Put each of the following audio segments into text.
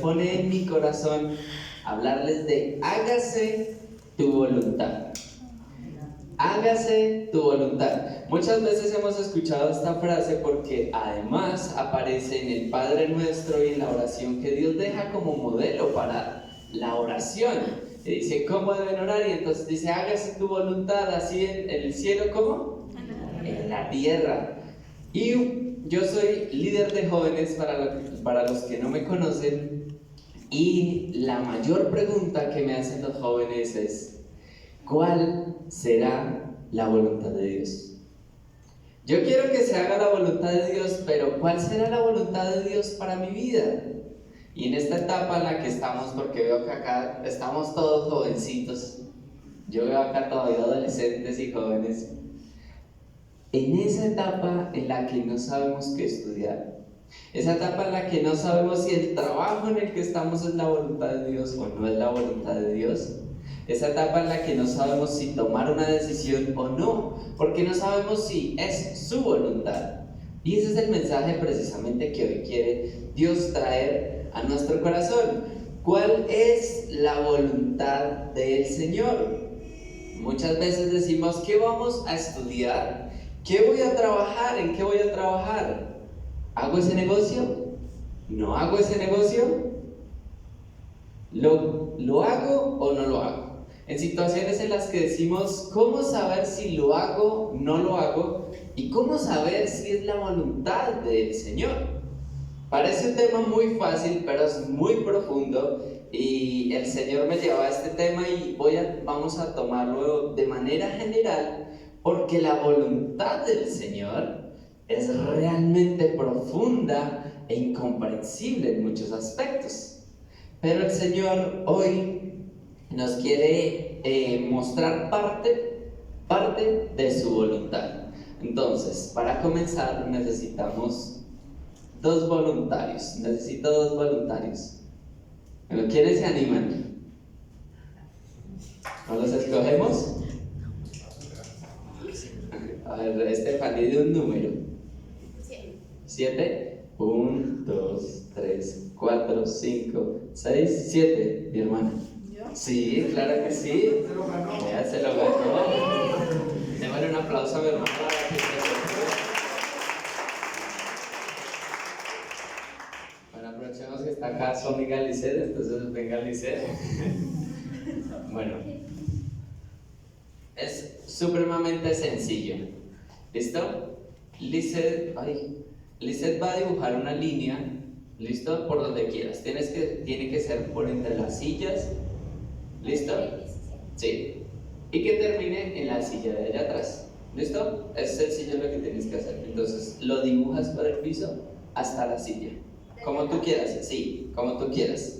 pone en mi corazón hablarles de hágase tu voluntad. Hágase tu voluntad. Muchas veces hemos escuchado esta frase porque además aparece en el Padre Nuestro y en la oración que Dios deja como modelo para la oración. Y dice cómo deben orar, y entonces dice hágase tu voluntad, así en el cielo como en la tierra. Y yo soy líder de jóvenes para los que no me conocen, y la mayor pregunta que me hacen los jóvenes es: ¿cuál será la voluntad de Dios? Yo quiero que se haga la voluntad de Dios, pero ¿cuál será la voluntad de Dios para mi vida? Y en esta etapa en la que estamos, porque veo que acá estamos todos jovencitos, yo veo acá todavía adolescentes y jóvenes, en esa etapa en la que no sabemos qué estudiar, esa etapa en la que no sabemos si el trabajo en el que estamos es la voluntad de Dios o no es la voluntad de Dios, esa etapa en la que no sabemos si tomar una decisión o no, porque no sabemos si es su voluntad. Y ese es el mensaje precisamente que hoy quiere Dios traer a nuestro corazón. ¿Cuál es la voluntad del Señor? Muchas veces decimos: ¿qué vamos a estudiar? ¿Qué voy a trabajar? ¿En qué voy a trabajar? ¿Hago ese negocio? ¿No hago ese negocio? ¿Lo hago o no lo hago? En situaciones en las que decimos: ¿cómo saber si lo hago, no lo hago? ¿Y cómo saber si es la voluntad del Señor? Parece un tema muy fácil, pero es muy profundo, y el Señor me lleva a este tema y vamos a tomarlo de manera general, porque la voluntad del Señor es realmente profunda e incomprensible en muchos aspectos. Pero el Señor hoy nos quiere mostrar parte de su voluntad. Entonces, para comenzar necesitamos dos voluntarios. Necesito dos voluntarios. Bueno, ¿quiénes se animan? ¿No los escogemos? A ver, Estefanía, de un número. 7. 1, 2, 3, 4, 5, 6, 7. Mi hermana. Sí, claro que sí. Ya se lo ganó. Démosle un aplauso a mi hermana. Bueno, aprovechemos que está acá su amiga Lisset, entonces venga Lisset. Bueno, es supremamente sencillo. ¿Listo? Lisset va a dibujar una línea, ¿listo? Por donde quieras. Tiene que ser por entre las sillas. ¿Listo? Sí. Y que termine en la silla de allá atrás. ¿Listo? Es sencillo lo que tienes que hacer. Entonces lo dibujas por el piso hasta la silla. Como tú quieras, sí, como tú quieras.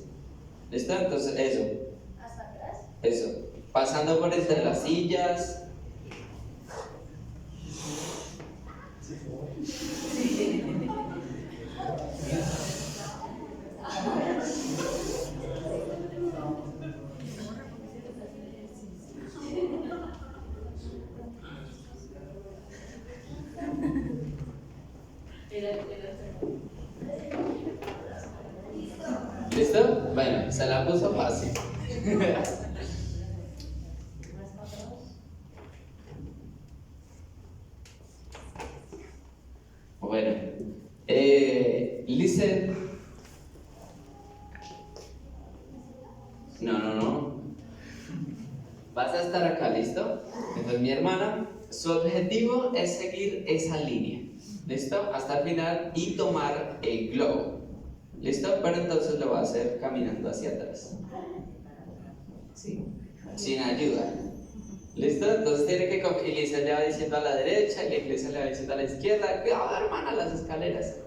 ¿Listo? Entonces eso. ¿Hasta atrás? Eso. Pasando por entre las sillas. ¿Listo? Bueno, se la puso fácil. Bueno, Lisset. No. Vas a estar acá, ¿listo? Entonces mi hermana, su objetivo es seguir esa línea, ¿listo? Hasta el final y tomar el globo, ¿listo? Pero entonces lo va a hacer caminando hacia atrás, ¿sí? Sin ayuda, ¿listo? Entonces tiene que coger, y Lisset le va diciendo a la derecha y la iglesia le va diciendo a la izquierda: cuidado, hermana, las escaleras.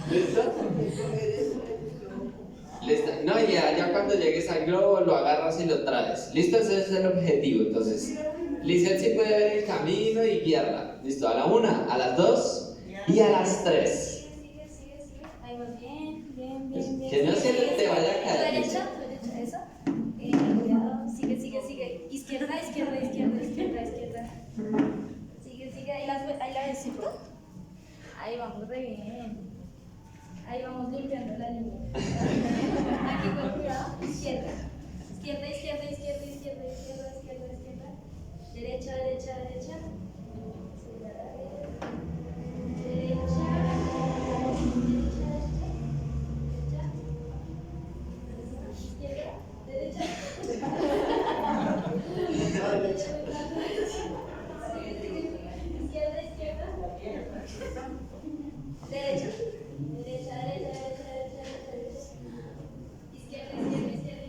¿Listo? ¿Listo? No, ya cuando llegues al globo lo agarras y lo traes. ¿Listo? Ese es el objetivo. Entonces, Lisset sí puede ver el camino y guiarla. ¿Listo? A la 1, a las 2 y a las 3. Sigue. Ahí vas bien. Que no se te vaya a caer. Tu derecha, eso. Cuidado, sigue. Izquierda. Sigue. Ahí la ves, ¿cierto? Ahí vamos re bien. Ahí vamos limpiando la línea. Aquí con cuidado. Izquierda. Izquierda, izquierda, izquierda, izquierda, izquierda, izquierda, izquierda. Derecha, derecha, derecha. Derecha. Derecha. Derecha. Izquierda, izquierda. Derecha. Derecha, derecha, derecha, derecha, derecha. Izquierda, izquierda, izquierda,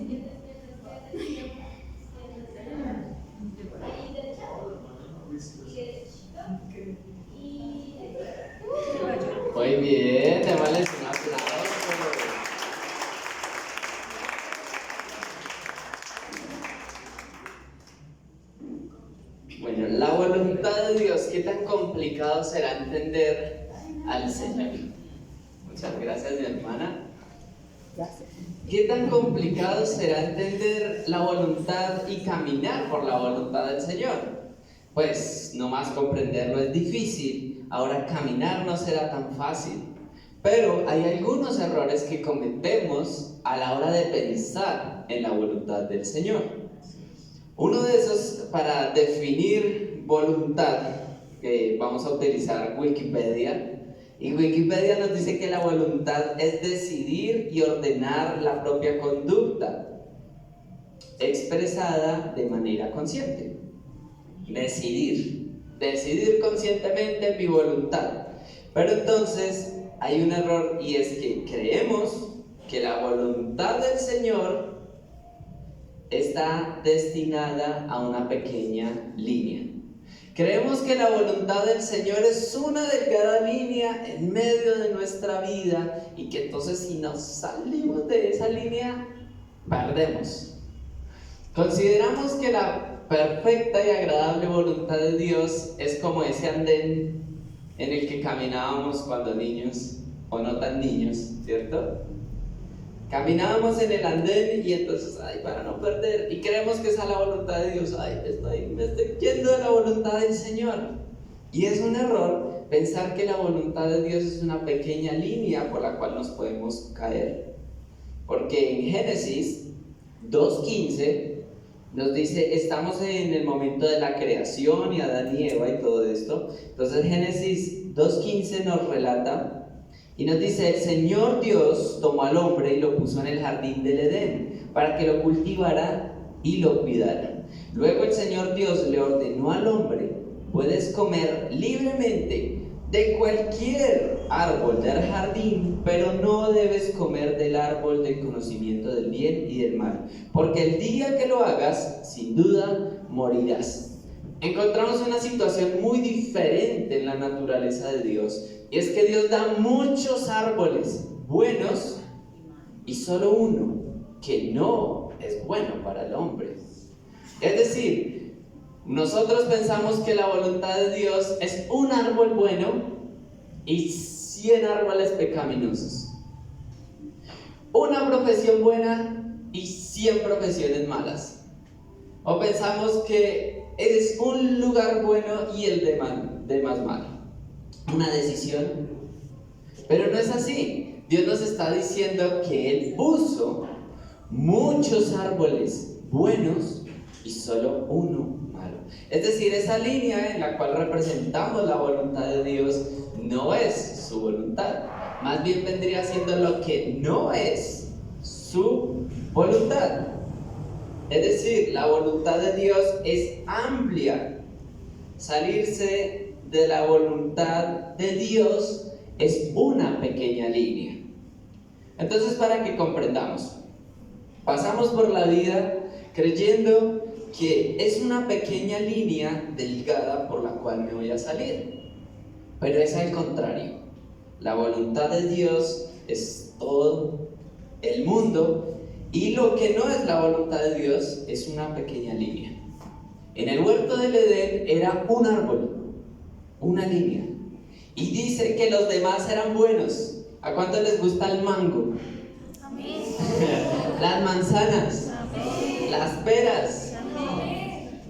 izquierda, izquierda, izquierda, izquierda. Ahí derecha. Y derechito. Y Muy bien, démosles un aplauso. Bueno, la voluntad de Dios, ¿qué tan complicado será entender al Señor? Muchas gracias, mi hermana. ¿Qué tan complicado será entender la voluntad y caminar por la voluntad del Señor? Pues nomás comprenderlo es difícil, ahora caminar no será tan fácil. Pero hay algunos errores que cometemos a la hora de pensar en la voluntad del Señor. Uno de esos, para definir voluntad, vamos a utilizar Wikipedia. Y Wikipedia nos dice que la voluntad es decidir y ordenar la propia conducta, expresada de manera consciente. Decidir conscientemente mi voluntad. Pero entonces hay un error, y es que creemos que la voluntad del Señor está destinada a una pequeña línea. Creemos que la voluntad del Señor es una delgada línea en medio de nuestra vida, y que entonces si nos salimos de esa línea, perdemos. Consideramos que la perfecta y agradable voluntad de Dios es como ese andén en el que caminábamos cuando niños, o no tan niños, ¿cierto? Caminábamos en el andén y entonces, para no perder, y creemos que esa es la voluntad de Dios. Me estoy yendo de la voluntad del Señor. Y es un error pensar que la voluntad de Dios es una pequeña línea por la cual nos podemos caer. Porque en Génesis 2:15 nos dice, estamos en el momento de la creación y Adán y Eva y todo esto. Entonces Génesis 2:15 nos relata y nos dice, el Señor Dios tomó al hombre y lo puso en el jardín del Edén para que lo cultivara y lo cuidara. Luego el Señor Dios le ordenó al hombre, puedes comer libremente de cualquier árbol del jardín, pero no debes comer del árbol del conocimiento del bien y del mal, porque el día que lo hagas, sin duda morirás. Encontramos una situación muy diferente en la naturaleza de Dios, y es que Dios da muchos árboles buenos y solo uno que no es bueno para el hombre. Es decir, nosotros pensamos que la voluntad de Dios es un árbol bueno y 100 árboles pecaminosos. Una profesión buena y 100 profesiones malas. O pensamos que es un lugar bueno y el demás malo. Una decisión. Pero no es así. Dios nos está diciendo que Él puso muchos árboles buenos y solo uno malo. Es decir, esa línea en la cual representamos la voluntad de Dios no es su voluntad. Más bien vendría siendo lo que no es su voluntad. Es decir, la voluntad de Dios es amplia. Salirse de la voluntad de Dios es una pequeña línea. Entonces, para que comprendamos, pasamos por la vida creyendo que es una pequeña línea delgada por la cual me voy a salir. Pero es al contrario. La voluntad de Dios es todo el mundo, y lo que no es la voluntad de Dios es una pequeña línea. En el huerto del Edén era un árbol, una línea, y dice que los demás eran buenos. ¿A cuánto les gusta el mango? Amén. Las manzanas. Amén. Las peras. Amén.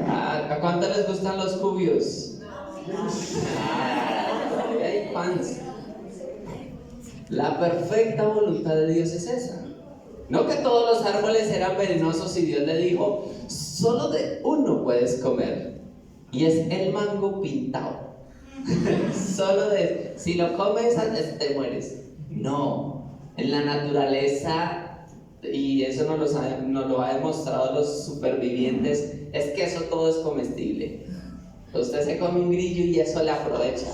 ¿A cuánto les gustan los cubios? Hay fans. La perfecta voluntad de Dios es esa. No que todos los árboles eran venenosos y Dios le dijo, solo de uno puedes comer. Y es el mango pintado. Solo de, si lo comes, te mueres. No, en la naturaleza, y eso nos lo ha demostrado los supervivientes, es que eso todo es comestible. Usted se come un grillo y eso le aprovecha.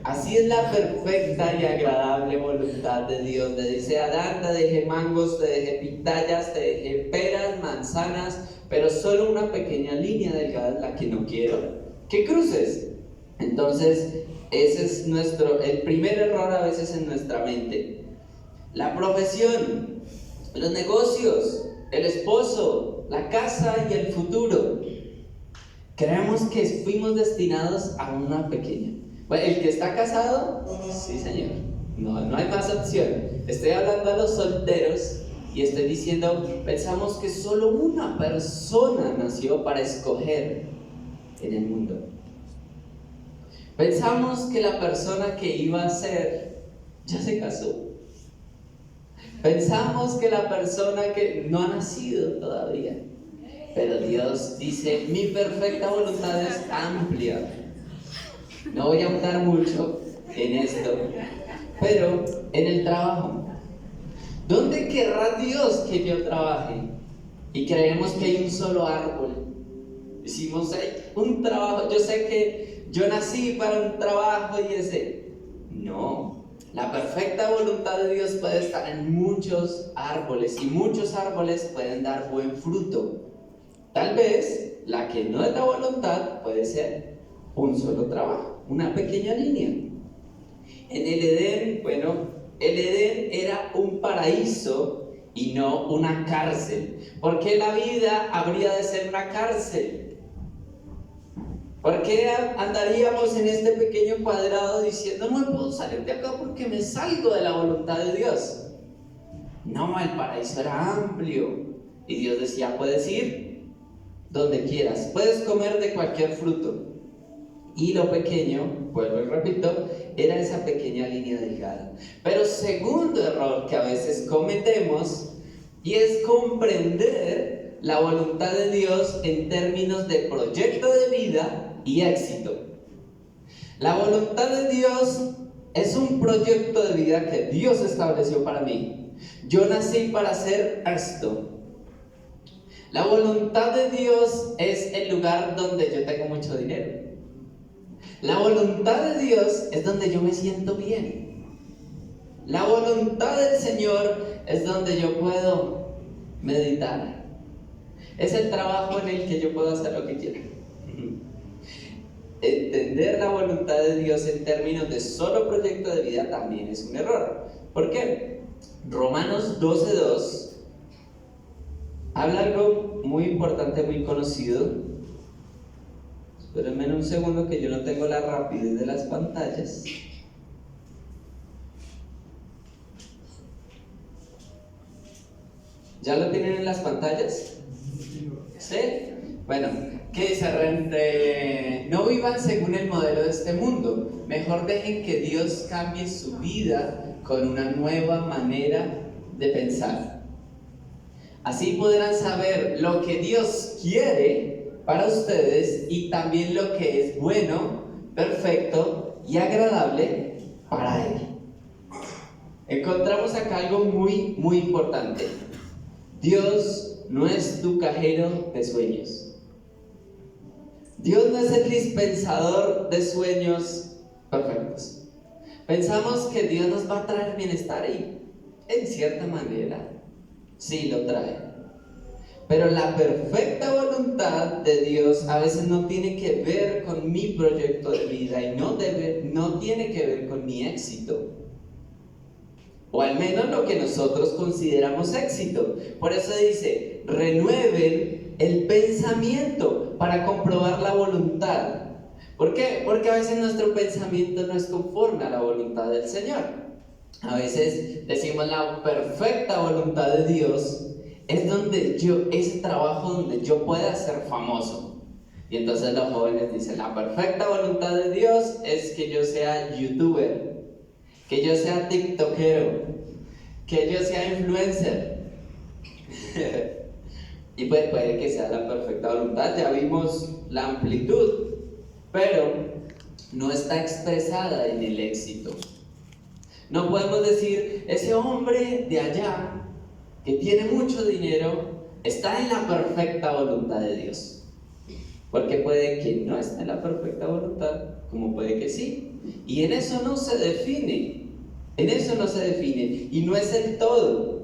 Así es la perfecta y agradable voluntad de Dios. Le dice a Adán, te dejé mangos, te dejé pitayas, te dejé peras, manzanas, pero solo una pequeña línea delgada es la que no quiero que cruces. Entonces, ese es el primer error a veces en nuestra mente. La profesión, los negocios, el esposo, la casa y el futuro. Creemos que fuimos destinados a una pequeña. Bueno, el que está casado, sí señor, no hay más opción. Estoy hablando a los solteros y estoy diciendo, pensamos que solo una persona nació para escoger en el mundo. Pensamos que la persona que iba a ser ya se casó. Pensamos que la persona que no ha nacido todavía. Pero Dios dice, mi perfecta voluntad es amplia. No voy a ahondar mucho en esto, pero en el trabajo. ¿Dónde querrá Dios que yo trabaje? Y creemos que hay un solo árbol. Decimos, hay un trabajo, yo sé que yo nací para un trabajo y ese. No, la perfecta voluntad de Dios puede estar en muchos árboles y muchos árboles pueden dar buen fruto. Tal vez la que no es la voluntad puede ser un solo trabajo, una pequeña línea. En el Edén, el Edén era un paraíso y no una cárcel. ¿Por qué la vida habría de ser una cárcel? ¿Por qué andaríamos en este pequeño cuadrado diciendo, no me puedo salir de acá porque me salgo de la voluntad de Dios? No, el paraíso era amplio y Dios decía, puedes ir donde quieras, puedes comer de cualquier fruto. Y lo pequeño, vuelvo y repito, era esa pequeña línea delgada. Pero segundo error que a veces cometemos, y es comprender la voluntad de Dios en términos de proyecto de vida y éxito. La voluntad de Dios es un proyecto de vida que Dios estableció para mí. Yo nací para hacer esto. La voluntad de Dios es el lugar donde yo tengo mucho dinero. La voluntad de Dios es donde yo me siento bien. La voluntad del Señor es donde yo puedo meditar. Es el trabajo en el que yo puedo hacer lo que quiera. Entender la voluntad de Dios en términos de solo proyecto de vida también es un error. ¿Por qué? Romanos 12:2 habla algo muy importante, muy conocido. Espérenme un segundo que yo no tengo la rapidez de las pantallas. ¿Ya lo tienen en las pantallas? ¿Sí? Bueno, ¿qué dice? No vivan según el modelo de este mundo. Mejor dejen que Dios cambie su vida con una nueva manera de pensar. Así podrán saber lo que Dios quiere para ustedes y también lo que es bueno, perfecto y agradable para Él. Encontramos acá algo muy, muy importante. Dios no es tu cajero de sueños. Dios no es el dispensador de sueños perfectos. Pensamos que Dios nos va a traer bienestar y, en cierta manera, sí lo trae. Pero la perfecta voluntad de Dios a veces no tiene que ver con mi proyecto de vida y no tiene que ver con mi éxito. O al menos lo que nosotros consideramos éxito. Por eso dice, renueven el pensamiento para comprobar la voluntad. ¿Por qué? Porque a veces nuestro pensamiento no es conforme a la voluntad del Señor. A veces decimos la perfecta voluntad de Dios es ese trabajo donde yo pueda ser famoso. Y entonces los jóvenes dicen, la perfecta voluntad de Dios es que yo sea youtuber, que yo sea tiktokero, que yo sea influencer. Y pues puede que sea la perfecta voluntad, ya vimos la amplitud, pero no está expresada en el éxito. No podemos decir, ese hombre de allá, que tiene mucho dinero, está en la perfecta voluntad de Dios. Porque puede que no esté en la perfecta voluntad, como puede que sí. Y en eso no se define. En eso no se define. Y no es el todo.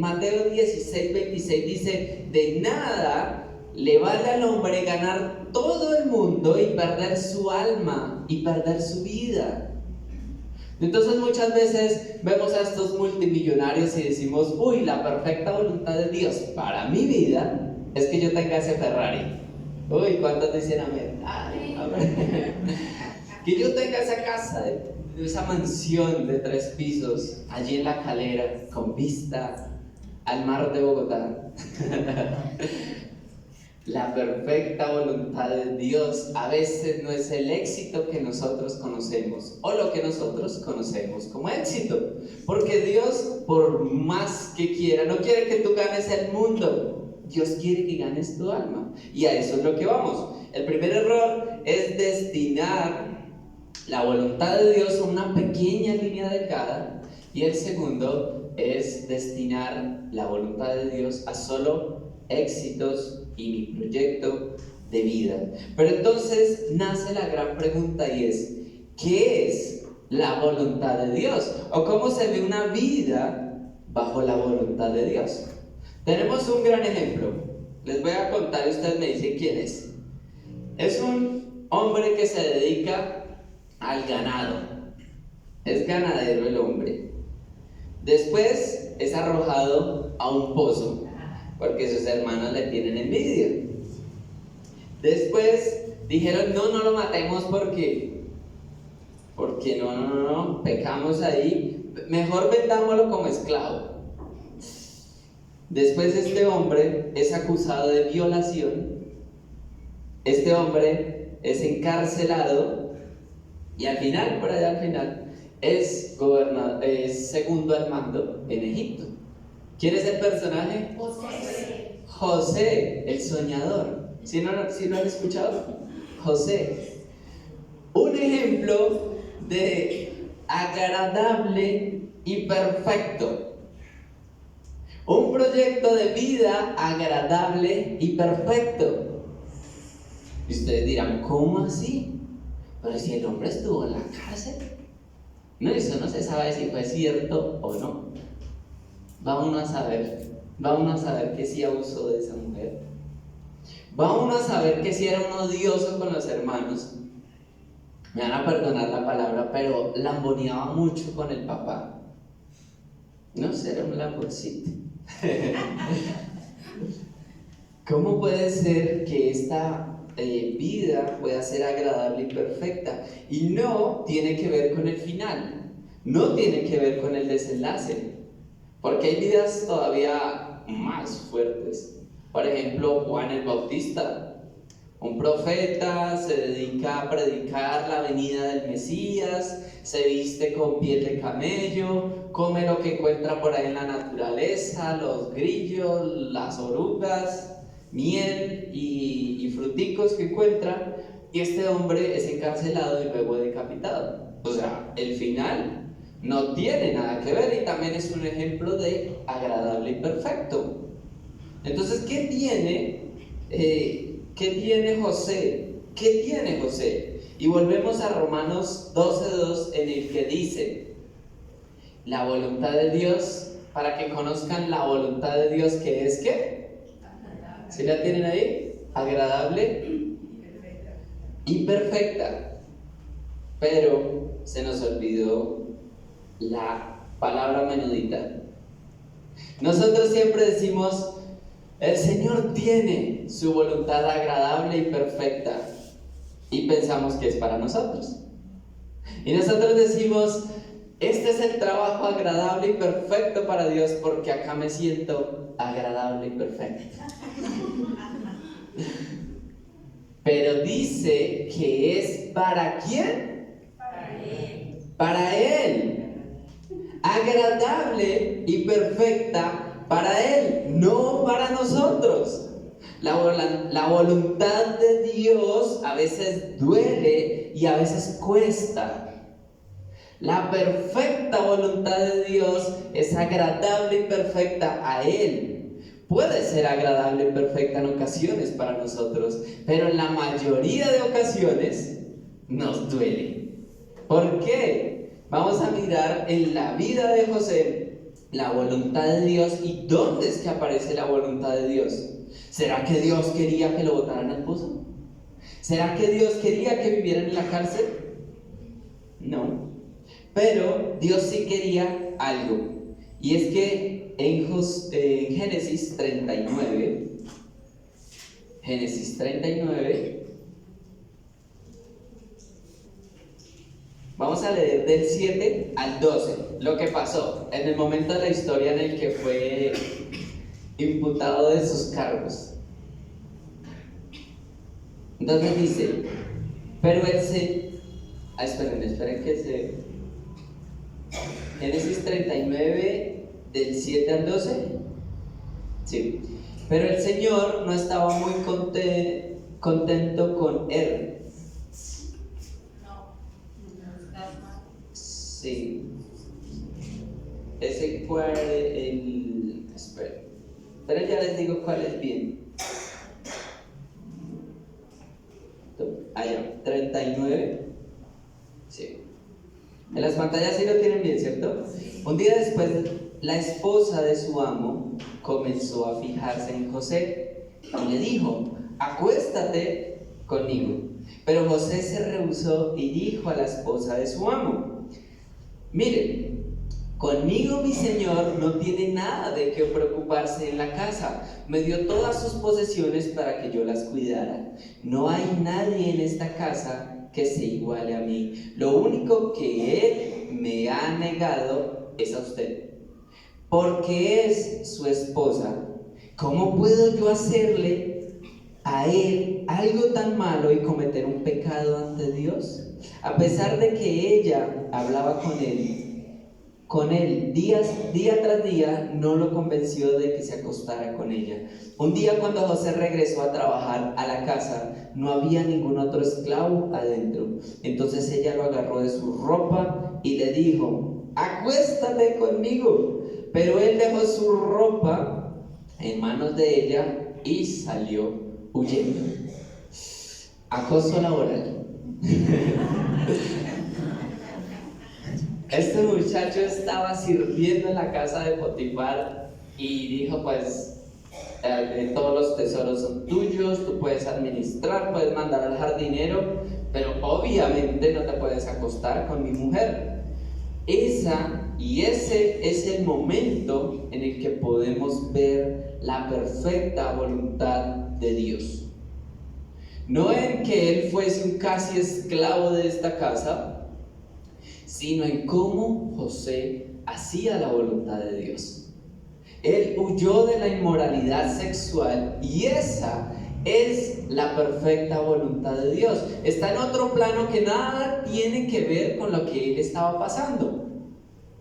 Mateo 16:26 dice, de nada le vale al hombre ganar todo el mundo y perder su alma y perder su vida. Entonces muchas veces vemos a estos multimillonarios y decimos, uy, la perfecta voluntad de Dios para mi vida es que yo tenga ese Ferrari. Uy, ¿cuántos dicen amén? Ay, amén. Que yo tenga esa casa, esa mansión de 3 pisos, allí en La Calera, con vista al mar de Bogotá. La perfecta voluntad de Dios a veces no es el éxito que nosotros conocemos o lo que nosotros conocemos como éxito, porque Dios, por más que quiera, no quiere que tú ganes el mundo. Dios quiere que ganes tu alma, y a eso es lo que vamos. El primer error es destinar la voluntad de Dios a una pequeña línea delgada, y el segundo es destinar la voluntad de Dios a solo éxitos y mi proyecto de vida. Pero entonces nace la gran pregunta, y es, ¿qué es la voluntad de Dios? ¿O cómo se ve una vida bajo la voluntad de Dios? Tenemos un gran ejemplo. Les voy a contar y ustedes me dicen quién es. Es un hombre que se dedica al ganado. Es ganadero el hombre. Después es arrojado a un pozo porque sus hermanos le tienen envidia. Después dijeron, no lo matemos porque no, pecamos ahí, mejor vendámoslo como esclavo. Después este hombre es acusado de violación, este hombre es encarcelado y al final, por allá al final, es segundo al mando en Egipto. ¿Quién es el personaje? José, el soñador. ¿Sí lo han escuchado? José. Un ejemplo de agradable y perfecto. Un proyecto de vida agradable y perfecto. Y ustedes dirán, ¿cómo así? Pero si el hombre estuvo en la cárcel. No, eso no se sabe si fue cierto o no. Va uno a saber que sí abusó de esa mujer. Va uno a saber que sí era un odioso con los hermanos. Me van a perdonar la palabra, pero lamboneaba mucho con el papá. No sé, era un lamborcito. ¿Cómo puede ser que esta vida pueda ser agradable y perfecta? Y no tiene que ver con el final, no tiene que ver con el desenlace, porque hay vidas todavía más fuertes. Por ejemplo, Juan el Bautista, un profeta, se dedica a predicar la venida del Mesías, se viste con piel de camello, come lo que encuentra por ahí en la naturaleza, los grillos, las orugas, miel y fruticos que encuentra, y este hombre es encarcelado y luego decapitado. O sea, el final no tiene nada que ver, y también es un ejemplo de agradable y perfecto. Entonces, ¿qué tiene José? ¿Qué tiene José? Y volvemos a Romanos 12:2, en el que dice, la voluntad de Dios, para que conozcan la voluntad de Dios, que es ¿qué? ¿Sí la tienen ahí? Agradable y perfecta. Pero se nos olvidó la palabra menudita. Nosotros siempre decimos, el Señor tiene su voluntad agradable y perfecta, y pensamos que es para nosotros. Y nosotros decimos, este es el trabajo agradable y perfecto para Dios, porque acá me siento agradable y perfecto. Pero dice que es ¿para quién? Para Él. Para Él. Agradable y perfecta para Él, no para nosotros. La voluntad de Dios a veces duele y a veces cuesta. La perfecta voluntad de Dios es agradable y perfecta a Él. Puede ser agradable y perfecta en ocasiones para nosotros, pero en la mayoría de ocasiones nos duele. ¿Por qué? Vamos a mirar en la vida de José la voluntad de Dios y dónde es que aparece la voluntad de Dios. ¿Será que Dios quería que lo botaran al pozo? ¿Será que Dios quería que vivieran en la cárcel? No. Pero Dios sí quería algo. Y es que en Génesis 39, vamos a leer del 7 al 12, lo que pasó en el momento de la historia en el que fue imputado de sus cargos. Entonces dice, pero esperen que se... Génesis 39, del 7 al 12. Sí. Pero el Señor no estaba muy contento con él. Sí. Ese cual esperen. Pero ya les digo cuál es bien. Allá, 39. Sí. En las pantallas sí lo tienen bien, ¿cierto? Un día después, la esposa de su amo comenzó a fijarse en José y le dijo, acuéstate conmigo. Pero José se rehusó y dijo a la esposa de su amo, mire, conmigo mi señor no tiene nada de qué preocuparse en la casa. Me dio todas sus posesiones para que yo las cuidara. No hay nadie en esta casa que se iguale a mí. Lo único que él me ha negado es a usted, porque es su esposa. ¿Cómo puedo yo hacerle a él algo tan malo y cometer un pecado ante Dios? A pesar de que ella hablaba con él día tras día, no lo convenció de que se acostara con ella. Un día, cuando José regresó a trabajar a la casa, no había ningún otro esclavo adentro. Entonces ella lo agarró de su ropa y le dijo, acuéstate conmigo. Pero él dejó su ropa en manos de ella y salió huyendo. Acoso laboral. Este muchacho estaba sirviendo en la casa de Potifar y dijo, pues, todos los tesoros son tuyos, tú puedes administrar, puedes mandar al jardinero, pero obviamente no te puedes acostar con mi mujer. Ese es el momento en el que podemos ver la perfecta voluntad de Dios. No en que él fuese un casi esclavo de esta casa, sino en cómo José hacía la voluntad de Dios. Él huyó de la inmoralidad sexual y esa es la perfecta voluntad de Dios. Está en otro plano que nada tiene que ver con lo que él estaba pasando.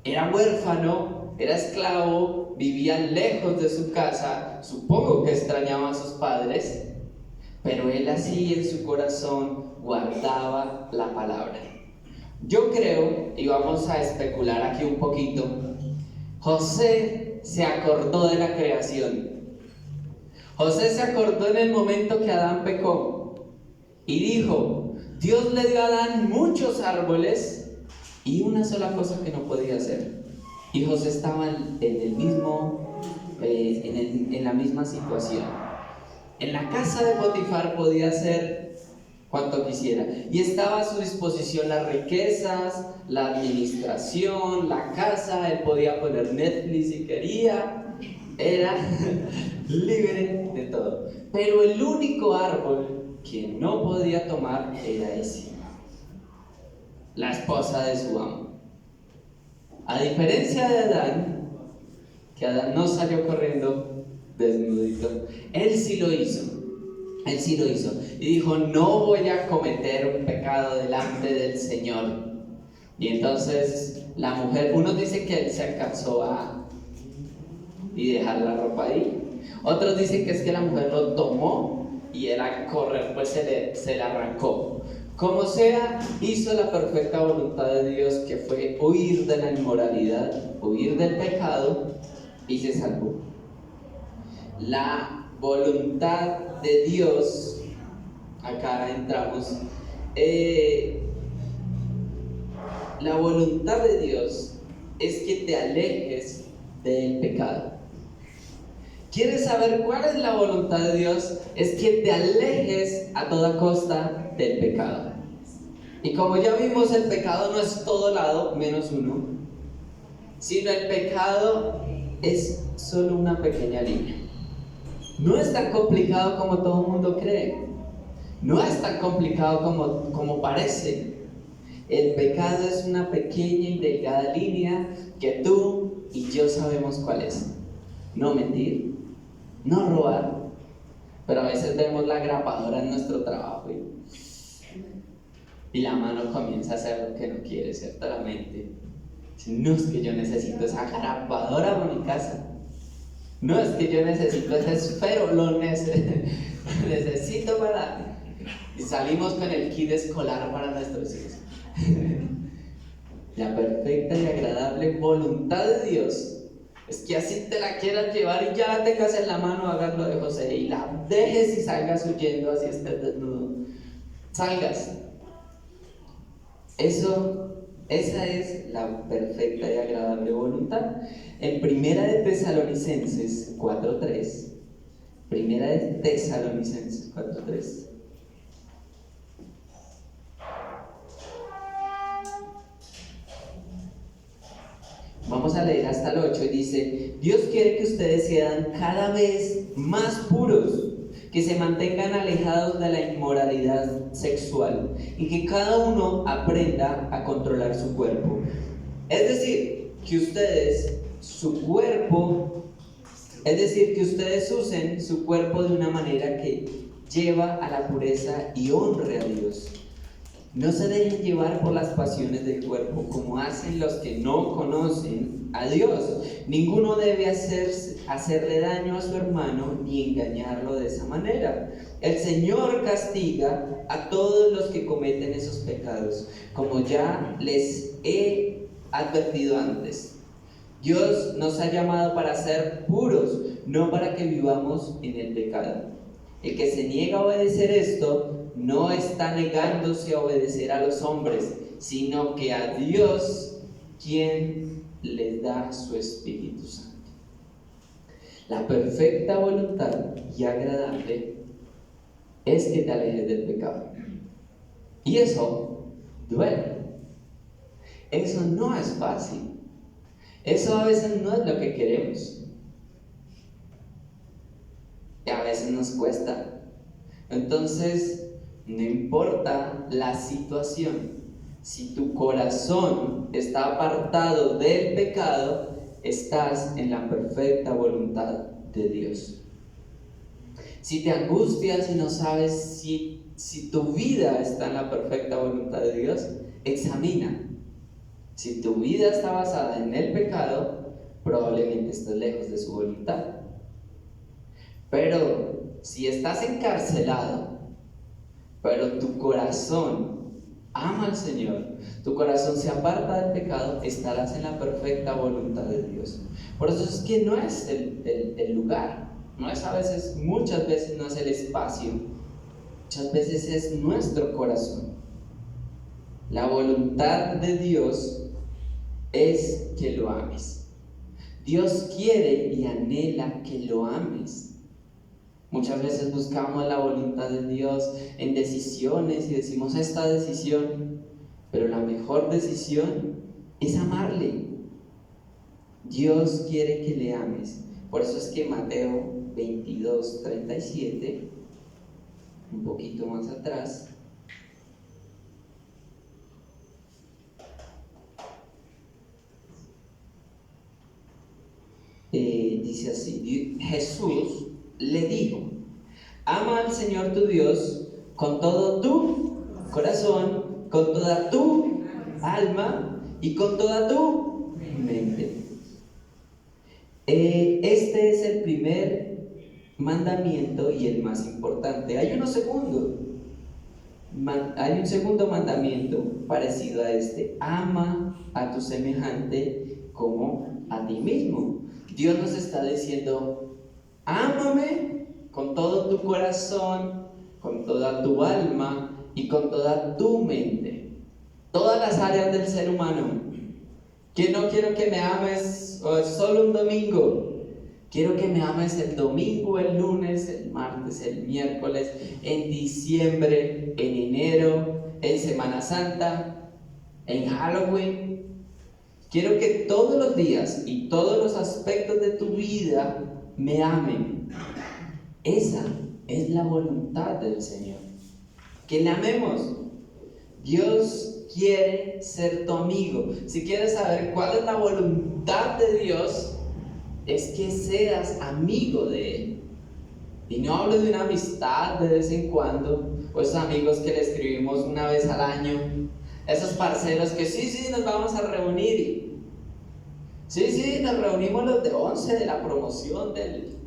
Era huérfano, era esclavo, vivía lejos de su casa, supongo que extrañaba a sus padres, pero él así en su corazón guardaba la palabra. Yo creo, y vamos a especular aquí un poquito, José se acordó de la creación. José se acordó en el momento que Adán pecó y dijo, Dios le dio a Adán muchos árboles y una sola cosa que no podía hacer. Y José estaba en la misma situación. En la casa de Potifar podía hacer cuanto quisiera, y estaba a su disposición las riquezas, la administración, la casa. Él podía poner Netflix si quería, era libre de todo. Pero el único árbol que no podía tomar era ese, la esposa de su amo. A diferencia de Adán, que Adán no salió corriendo desnudito, él sí lo hizo. Él sí lo hizo. Y dijo, no voy a cometer un pecado delante del Señor. Y entonces la mujer, unos dicen que él se alcanzó y dejar la ropa ahí. Otros dicen que es que la mujer lo tomó y él al correr pues se le arrancó. Como sea, hizo la perfecta voluntad de Dios, que fue huir de la inmoralidad, huir del pecado, y se salvó. La voluntad de Dios, acá entramos, la voluntad de Dios es que te alejes del pecado. ¿Quieres saber cuál es la voluntad de Dios? Es que te alejes a toda costa del pecado. Y como ya vimos, el pecado no es todo lado, menos uno, sino el pecado es solo una pequeña línea. No es tan complicado como todo el mundo cree. No es tan complicado como parece. El pecado es una pequeña y delgada línea que tú y yo sabemos cuál es. No mentir, no robar, pero a veces vemos la grapadora en nuestro trabajo y la mano comienza a hacer lo que no quiere, ¿cierto? La mente. No es que yo necesito esa grapadora para mi casa. No es que yo necesito ese esfero, lo necesito para... Y salimos con el kit escolar para nuestros hijos. La perfecta y agradable voluntad de Dios es que así te la quieras llevar y ya la tengas en la mano, hagas lo de José y la dejes y salgas huyendo, así estés desnudo. Salgas. Esa es la perfecta y agradable voluntad. En Primera de Tesalonicenses 4:3, Primera de Tesalonicenses 4:3. Vamos a leer hasta el 8 y dice: Dios quiere que ustedes sean cada vez más puros, que se mantengan alejados de la inmoralidad sexual y que cada uno aprenda a controlar su cuerpo. Es decir, que ustedes usen su cuerpo de una manera que lleva a la pureza y honre a Dios. No se dejen llevar por las pasiones del cuerpo, como hacen los que no conocen a Dios. Ninguno debe hacerle daño a su hermano ni engañarlo de esa manera. El Señor castiga a todos los que cometen esos pecados, como ya les he advertido antes. Dios nos ha llamado para ser puros, no para que vivamos en el pecado. El que se niega a obedecer esto no está negándose a obedecer a los hombres, sino que a Dios, quien les da su Espíritu Santo. La perfecta voluntad y agradable es que te alejes del pecado. Y eso duele. Eso no es fácil. Eso a veces no es lo que queremos. Y a veces nos cuesta. Entonces, no importa la situación, si tu corazón está apartado del pecado, estás en la perfecta voluntad de Dios. Si te angustias y no sabes si tu vida está en la perfecta voluntad de Dios, examina. Si tu vida está basada en el pecado, probablemente estés lejos de su voluntad. Pero si estás encarcelado, pero tu corazón ama al Señor, tu corazón se aparta del pecado, estarás en la perfecta voluntad de Dios. Por eso es que no es el lugar, muchas veces no es el espacio, muchas veces es nuestro corazón. La voluntad de Dios es que lo ames. Dios quiere y anhela que lo ames. Muchas veces buscamos la voluntad de Dios en decisiones y decimos esta decisión, pero la mejor decisión es amarle. Dios quiere que le ames. Por eso es que Mateo 22:37, un poquito más atrás, dice así: Jesús le dijo: Ama al Señor tu Dios con todo tu corazón, con toda tu alma y con toda tu mente. Este es el primer mandamiento y el más importante. Hay un segundo mandamiento parecido a este: ama a tu semejante como a ti mismo. Dios nos está diciendo: ámame con todo tu corazón, con toda tu alma y con toda tu mente. Todas las áreas del ser humano. Que no quiero que me ames solo un domingo. Quiero que me ames el domingo, el lunes, el martes, el miércoles, en diciembre, en enero, en Semana Santa, en Halloween. Quiero que todos los días y todos los aspectos de tu vida me amen. Esa es la voluntad del Señor. Que le amemos. Dios quiere ser tu amigo. Si quieres saber cuál es la voluntad de Dios, es que seas amigo de Él. Y no hablo de una amistad de vez en cuando, o esos amigos que le escribimos una vez al año, esos parceros que sí, nos vamos a reunir. Sí, nos reunimos los de 11 de la promoción del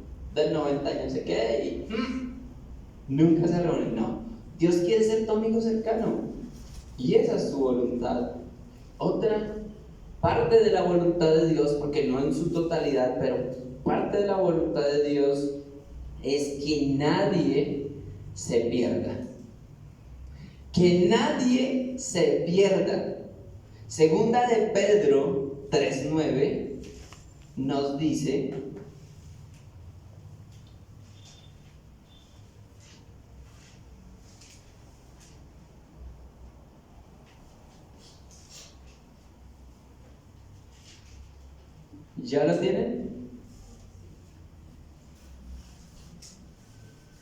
90 y no sé qué, y nunca se reúnen. No, Dios quiere ser tu amigo cercano, y esa es su voluntad. Otra parte de la voluntad de Dios, porque no en su totalidad, pero parte de la voluntad de Dios es que nadie se pierda. Que nadie se pierda. Segunda de Pedro 3:9 nos dice: ¿ya lo tienen?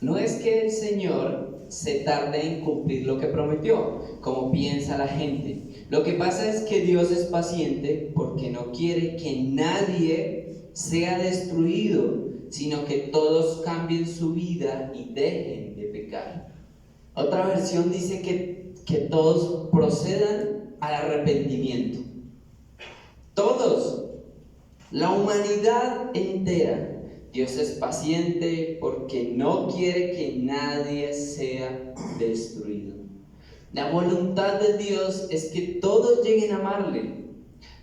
No es que el Señor se tarde en cumplir lo que prometió, como piensa la gente. Lo que pasa es que Dios es paciente porque no quiere que nadie sea destruido, sino que todos cambien su vida y dejen de pecar. Otra versión dice que todos procedan al arrepentimiento. Todos. La humanidad entera. Dios es paciente porque no quiere que nadie sea destruido. La voluntad de Dios es que todos lleguen a amarle.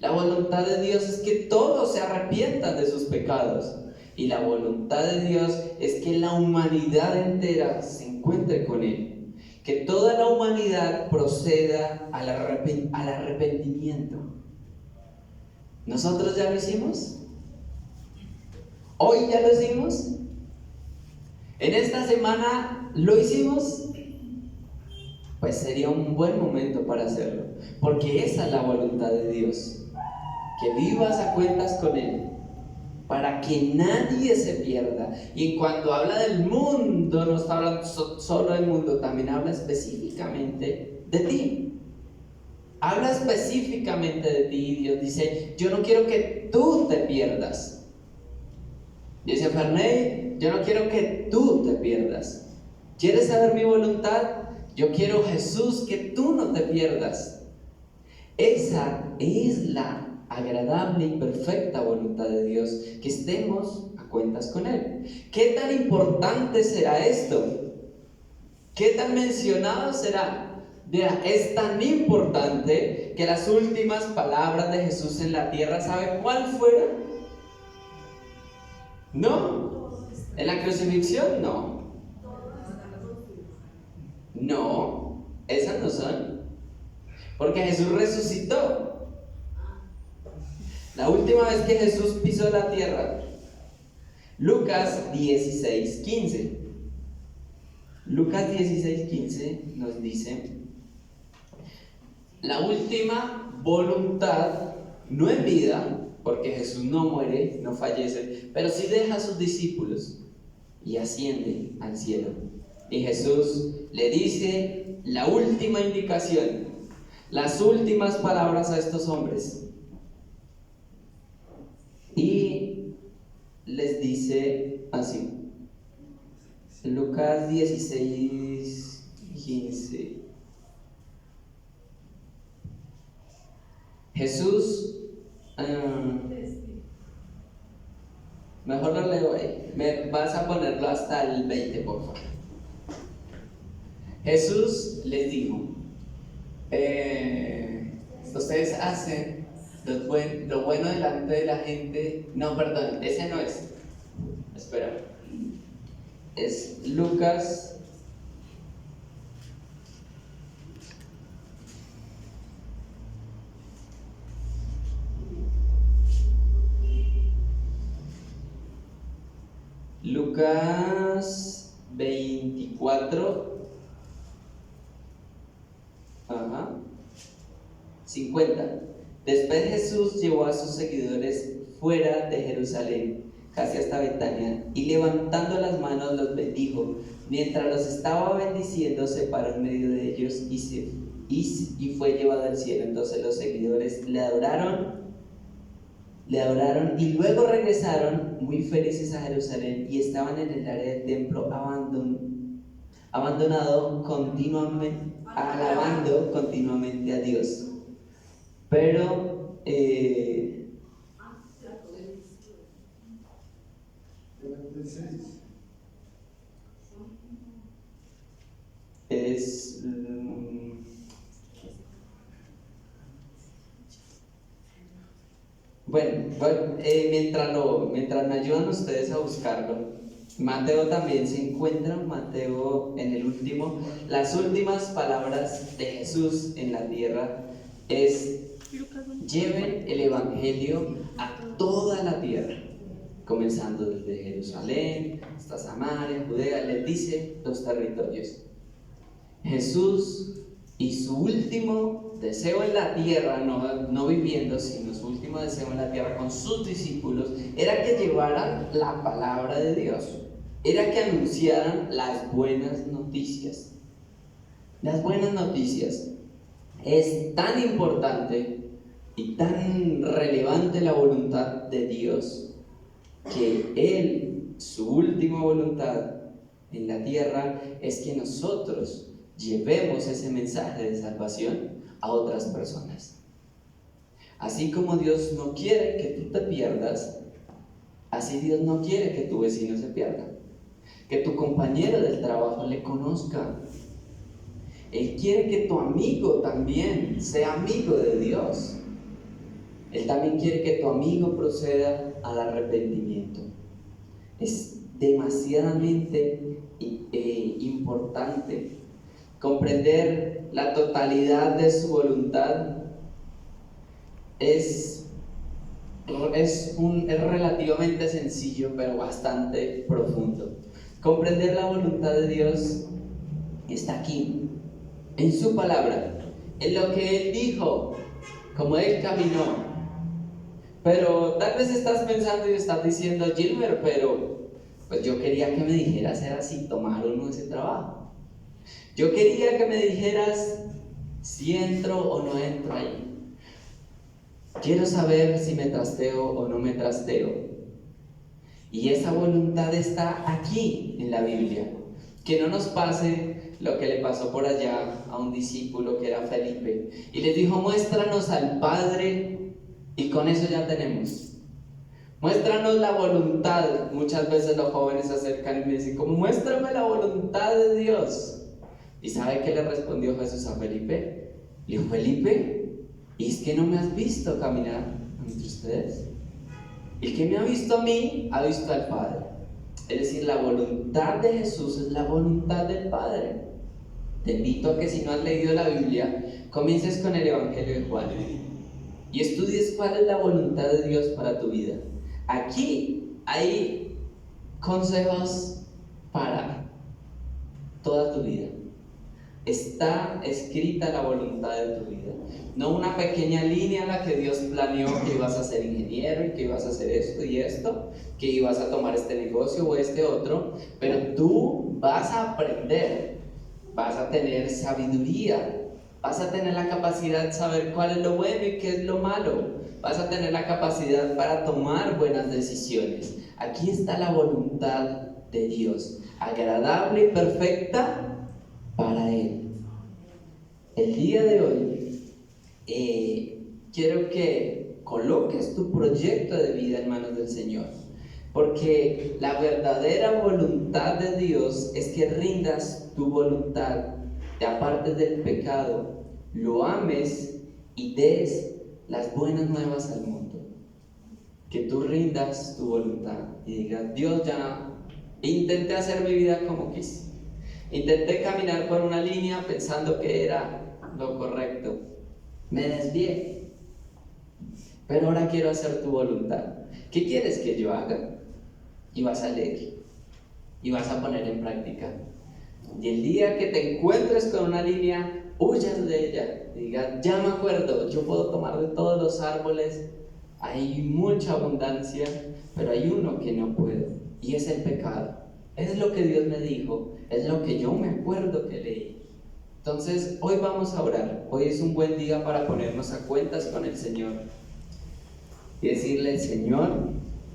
La voluntad de Dios es que todos se arrepientan de sus pecados. Y la voluntad de Dios es que la humanidad entera se encuentre con Él. Que toda la humanidad proceda al arrepentimiento. ¿Nosotros ya lo hicimos? ¿Hoy ya lo hicimos? ¿En esta semana lo hicimos? Pues sería un buen momento para hacerlo, porque esa es la voluntad de Dios, que vivas a cuentas con Él, para que nadie se pierda. Y cuando habla del mundo, no está hablando solo del mundo, también habla específicamente de ti. Habla específicamente de ti. Dios dice: yo no quiero que tú te pierdas. Dice Ferney: yo no quiero que tú te pierdas. ¿Quieres saber mi voluntad? Yo quiero, Jesús, que tú no te pierdas. Esa es la agradable y perfecta voluntad de Dios, que estemos a cuentas con Él. ¿Qué tan importante será esto? ¿Qué tan mencionado será? Mira, es tan importante que las últimas palabras de Jesús en la tierra, ¿sabe cuál fueron? ¿No? ¿En la crucifixión? No, esas no son. Porque Jesús resucitó. La última vez que Jesús pisó la tierra, Lucas 16:15. Lucas 16:15 nos dice: la última voluntad, no en vida, porque Jesús no muere, no fallece, pero sí deja a sus discípulos y asciende al cielo. Y Jesús le dice la última indicación, las últimas palabras a estos hombres. Y les dice así: Lucas 16, 15. Jesús, mejor lo leo ahí. Me vas a ponerlo hasta el 20, por favor. Jesús les dijo, ustedes hacen lo bueno delante de la gente. No, perdón, ese no es. Espera. Es Lucas. Lucas 24. 50. Después Jesús llevó a sus seguidores fuera de Jerusalén, casi hasta Betania, y levantando las manos los bendijo. Mientras los estaba bendiciendo, se paró en medio de ellos y fue llevado al cielo. Entonces los seguidores le adoraron y luego regresaron muy felices a Jerusalén y estaban en el área del templo abandonado continuamente, alabando continuamente a Dios. Pero mientras me ayudan ustedes a buscarlo, Mateo también se encuentra. Mateo, en el último, las últimas palabras de Jesús en la tierra es: lleven el evangelio a toda la tierra, comenzando desde Jerusalén hasta Samaria, Judea. Les dice los territorios. Jesús, y su último deseo en la tierra, no viviendo, sino su último deseo en la tierra con sus discípulos, era que llevaran la palabra de Dios, era que anunciaran las buenas noticias. Las buenas noticias. Es tan importante y tan relevante la voluntad de Dios que Él, su última voluntad en la tierra, es que nosotros llevemos ese mensaje de salvación a otras personas. Así como Dios no quiere que tú te pierdas, así Dios no quiere que tu vecino se pierda, que tu compañero del trabajo le conozca. Él quiere que tu amigo también sea amigo de Dios. Él también quiere que tu amigo proceda al arrepentimiento. Es demasiadamente importante comprender la totalidad de su voluntad. Es relativamente sencillo, pero bastante profundo. Comprender la voluntad de Dios está aquí, en su palabra, en lo que Él dijo, como Él caminó. Pero tal vez estás pensando y estás diciendo: Gilbert, pero pues yo quería que me dijeras era si tomar o no ese trabajo. Yo quería que me dijeras si entro o no entro ahí. Quiero saber si me trasteo o no me trasteo. Y esa voluntad está aquí en la Biblia. Que no nos pase lo que le pasó por allá a un discípulo que era Felipe, y les dijo: muéstranos al Padre y con eso ya tenemos. Muéstranos la voluntad. Muchas veces los jóvenes se acercan y me dicen: como, muéstrame la voluntad de Dios. ¿Y sabe qué le respondió Jesús a Felipe? Le dijo: Felipe, ¿y es que no me has visto caminar entre ustedes? El que me ha visto a mí, ha visto al Padre. Es decir, la voluntad de Jesús es la voluntad del Padre. Te invito a que, si no has leído la Biblia, comiences con el Evangelio de Juan y estudies cuál es la voluntad de Dios para tu vida. Aquí hay consejos para toda tu vida. Está escrita la voluntad de tu vida, no una pequeña línea en la que Dios planeó que ibas a ser ingeniero y que ibas a hacer esto y esto, que ibas a tomar este negocio o este otro, pero tú vas a aprender, vas a tener sabiduría, vas a tener la capacidad de saber cuál es lo bueno y qué es lo malo, vas a tener la capacidad para tomar buenas decisiones. Aquí está la voluntad de Dios, agradable y perfecta para Él. El día de hoy quiero que coloques tu proyecto de vida en manos del Señor, porque la verdadera voluntad de Dios es que rindas tu voluntad, te apartes del pecado, lo ames y des las buenas nuevas al mundo. Que tú rindas tu voluntad y digas: Dios, ya intenté hacer mi vida como quise, intenté caminar por una línea pensando que era lo correcto, me desvié, pero ahora quiero hacer tu voluntad. ¿Qué quieres que yo haga? Y vas a leer y vas a poner en práctica, y el día que te encuentres con una línea, huyas de ella, digas: ya me acuerdo, yo puedo tomar de todos los árboles, hay mucha abundancia, pero hay uno que no puedo, y es el pecado. Es lo que Dios me dijo, es lo que yo me acuerdo que leí. Entonces hoy vamos a orar. Hoy es un buen día para ponernos a cuentas con el Señor y decirle: Señor,